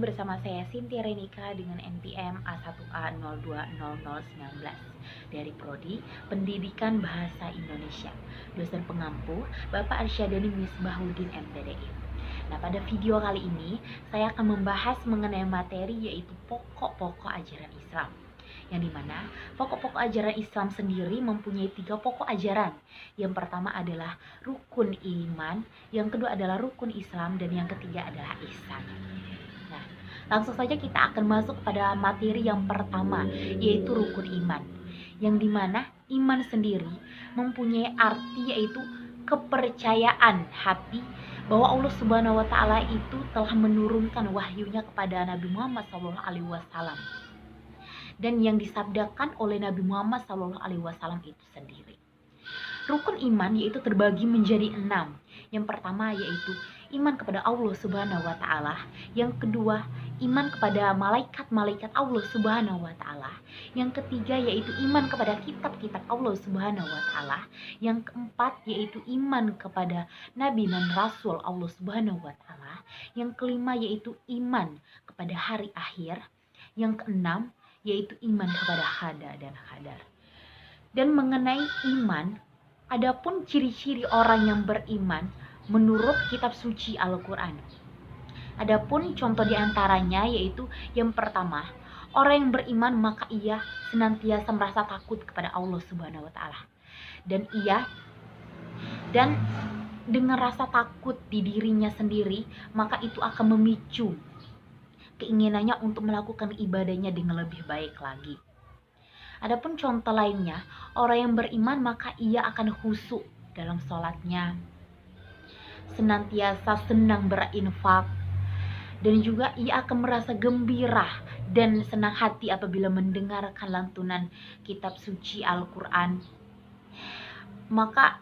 bersama saya Cynthia Renika dengan NPM A1A020019 dari Prodi Pendidikan Bahasa Indonesia. Dosen pengampu Bapak Arsyadani Misbahuddin MPDI. Nah, pada video kali ini saya akan membahas mengenai materi yaitu pokok-pokok ajaran Islam. Yang dimana pokok-pokok ajaran Islam sendiri mempunyai 3 pokok ajaran. Yang pertama adalah rukun iman, yang kedua adalah rukun Islam, dan yang ketiga adalah ihsan. Nah, langsung saja kita akan masuk pada materi yang pertama, yaitu rukun iman. Yang dimana iman sendiri mempunyai arti yaitu kepercayaan hati bahwa Allah Subhanahu wa Ta'ala itu telah menurunkan wahyunya kepada Nabi Muhammad SAW, dan yang disabdakan oleh Nabi Muhammad SAW itu sendiri. Rukun iman yaitu terbagi menjadi 6. Yang pertama yaitu iman kepada Allah Subhanahu wa Ta'ala. Yang kedua, iman kepada malaikat-malaikat Allah Subhanahu wa Ta'ala. Yang ketiga yaitu iman kepada kitab-kitab Allah Subhanahu wa Ta'ala. Yang keempat yaitu iman kepada nabi dan rasul Allah Subhanahu wa Ta'ala. Yang kelima yaitu iman kepada hari akhir. Yang keenam yaitu iman kepada qada dan qadar. Dan mengenai iman, adapun ciri-ciri orang yang beriman menurut kitab suci Al-Quran. Adapun contoh diantaranya yaitu yang pertama, orang yang beriman maka ia senantiasa merasa takut kepada Allah Subhanahu wa Ta'ala. Dan dengan rasa takut di dirinya sendiri, maka itu akan memicu keinginannya untuk melakukan ibadahnya dengan lebih baik lagi. Adapun contoh lainnya, orang yang beriman maka ia akan khusyuk dalam sholatnya, senantiasa senang berinfak, dan juga ia akan merasa gembira dan senang hati apabila mendengarkan lantunan kitab suci Al-Quran. Maka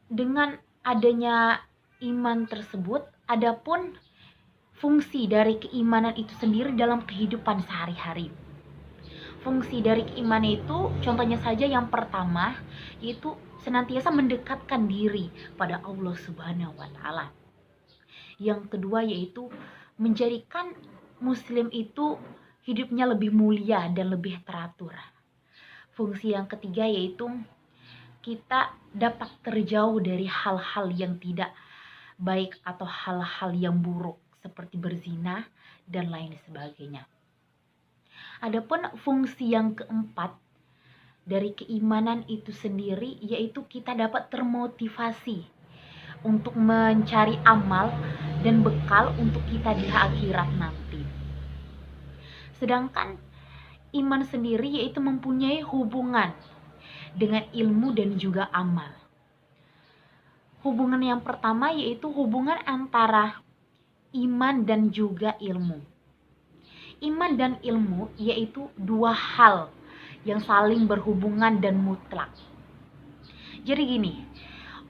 dengan adanya iman tersebut, adapun fungsi dari keimanan itu sendiri dalam kehidupan sehari-hari. Fungsi dari keimanan itu contohnya saja yang pertama yaitu senantiasa mendekatkan diri pada Allah Subhanahu wa Ta'ala. Yang kedua yaitu menjadikan muslim itu hidupnya lebih mulia dan lebih teratur. Fungsi yang ketiga yaitu kita dapat terjauh dari hal-hal yang tidak baik atau hal-hal yang buruk seperti berzina dan lain sebagainya. Adapun fungsi yang keempat dari keimanan itu sendiri yaitu kita dapat termotivasi untuk mencari amal dan bekal untuk kita di akhirat nanti. Sedangkan iman sendiri yaitu mempunyai hubungan dengan ilmu dan juga amal. Hubungan yang pertama yaitu hubungan antara iman dan juga ilmu. Iman dan ilmu yaitu 2 hal yang saling berhubungan dan mutlak. Jadi gini,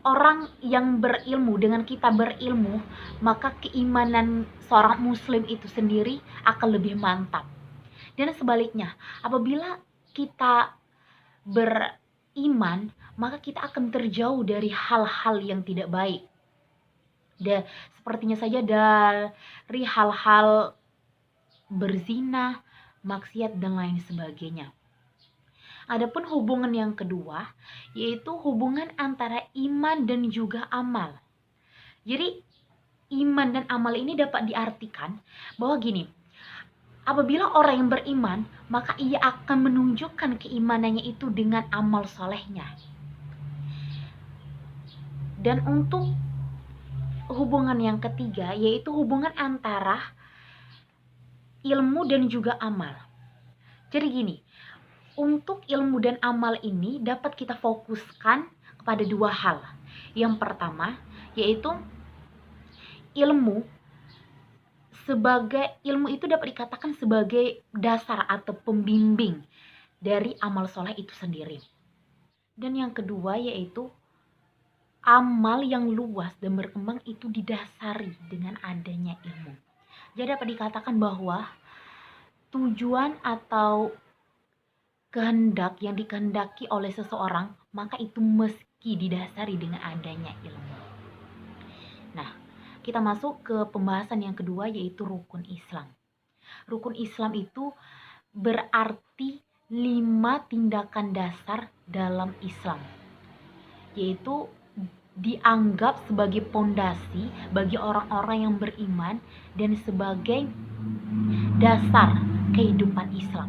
orang yang berilmu, dengan kita berilmu, maka keimanan seorang muslim itu sendiri akan lebih mantap. Dan sebaliknya, apabila kita beriman, maka kita akan terjauh dari hal-hal yang tidak baik. Sepertinya saja dari hal-hal berzina, maksiat, dan lain sebagainya. Adapun hubungan yang kedua yaitu hubungan antara iman dan juga amal. Jadi iman dan amal ini dapat diartikan bahwa gini, apabila orang yang beriman maka ia akan menunjukkan keimanannya itu dengan amal solehnya. Dan untuk hubungan yang ketiga yaitu hubungan antara ilmu dan juga amal. Jadi gini, untuk ilmu dan amal ini dapat kita fokuskan kepada 2 hal. Yang pertama yaitu ilmu itu dapat dikatakan sebagai dasar atau pembimbing dari amal soleh itu sendiri. Dan yang kedua yaitu amal yang luas dan berkembang itu didasari dengan adanya ilmu. Jadi dapat dikatakan bahwa tujuan atau kehendak yang dikehendaki oleh seseorang maka itu meski didasari dengan adanya ilmu. Nah, kita masuk ke pembahasan yang kedua, yaitu rukun Islam. Rukun Islam itu berarti 5 tindakan dasar dalam Islam, yaitu dianggap sebagai pondasi bagi orang-orang yang beriman dan sebagai dasar kehidupan Islam.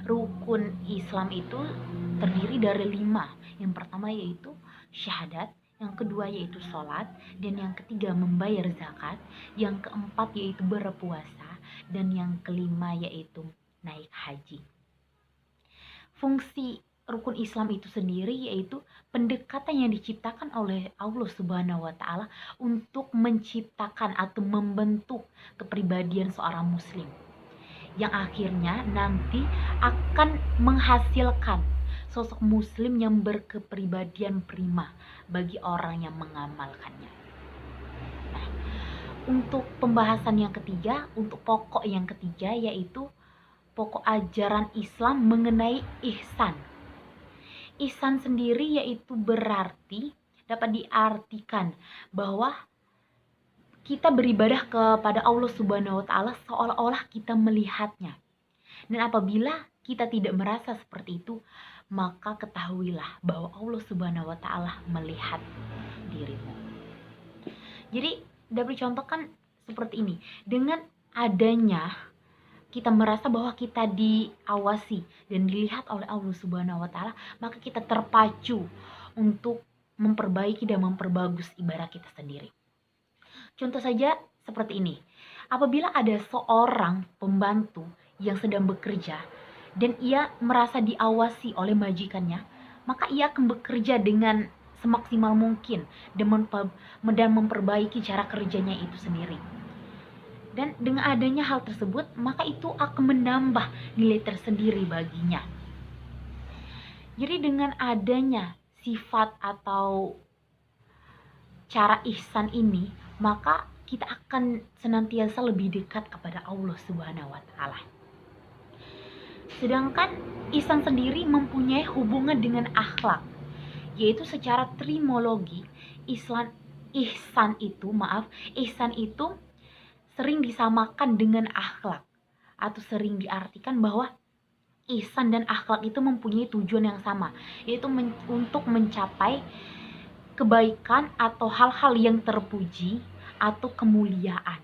Rukun Islam itu terdiri dari 5. Yang pertama yaitu syahadat, yang kedua yaitu sholat, dan yang ketiga membayar zakat, yang keempat yaitu berpuasa, dan yang kelima yaitu naik haji. Fungsi rukun Islam itu sendiri yaitu pendekatan yang diciptakan oleh Allah Subhanahu wa Ta'ala untuk menciptakan atau membentuk kepribadian seorang muslim, yang akhirnya nanti akan menghasilkan sosok muslim yang berkepribadian prima bagi orang yang mengamalkannya. Nah, untuk pembahasan yang ketiga, untuk pokok yang ketiga yaitu pokok ajaran Islam mengenai ihsan. Ihsan sendiri yaitu berarti, dapat diartikan bahwa kita beribadah kepada Allah Subhanahu wa Ta'ala seolah-olah kita melihatnya. Dan apabila kita tidak merasa seperti itu, maka ketahuilah bahwa Allah Subhanahu wa Ta'ala melihat dirimu. Jadi dapat dicontohkan seperti ini. Dengan adanya kita merasa bahwa kita diawasi dan dilihat oleh Allah Subhanahu wa Ta'ala, maka kita terpacu untuk memperbaiki dan memperbagus ibadah kita sendiri. Contoh saja seperti ini. Apabila ada seorang pembantu yang sedang bekerja dan ia merasa diawasi oleh majikannya, maka ia akan bekerja dengan semaksimal mungkin dan memperbaiki cara kerjanya itu sendiri. Dan dengan adanya hal tersebut, maka itu akan menambah nilai tersendiri baginya. Jadi dengan adanya sifat atau cara ihsan ini, maka kita akan senantiasa lebih dekat kepada Allah Subhanahu wa Ta'ala. Sedangkan ihsan sendiri mempunyai hubungan dengan akhlak, yaitu secara trimologi ihsan itu sering disamakan dengan akhlak, atau sering diartikan bahwa ihsan dan akhlak itu mempunyai tujuan yang sama, yaitu untuk mencapai kebaikan atau hal-hal yang terpuji atau kemuliaan.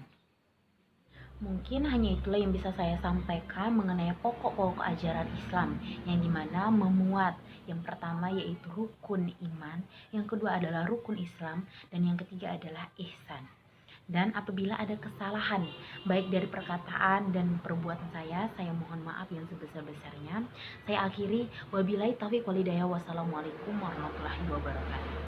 Mungkin hanya itulah yang bisa saya sampaikan mengenai pokok-pokok ajaran Islam, yang dimana memuat yang pertama yaitu rukun iman, yang kedua adalah rukun Islam, dan yang ketiga adalah ihsan. Dan apabila ada kesalahan baik dari perkataan dan perbuatan saya mohon maaf yang sebesar-besarnya. Saya akhiri, wabillahi taufiq wal hidayah. Wassalamualaikum warahmatullahi wabarakatuh.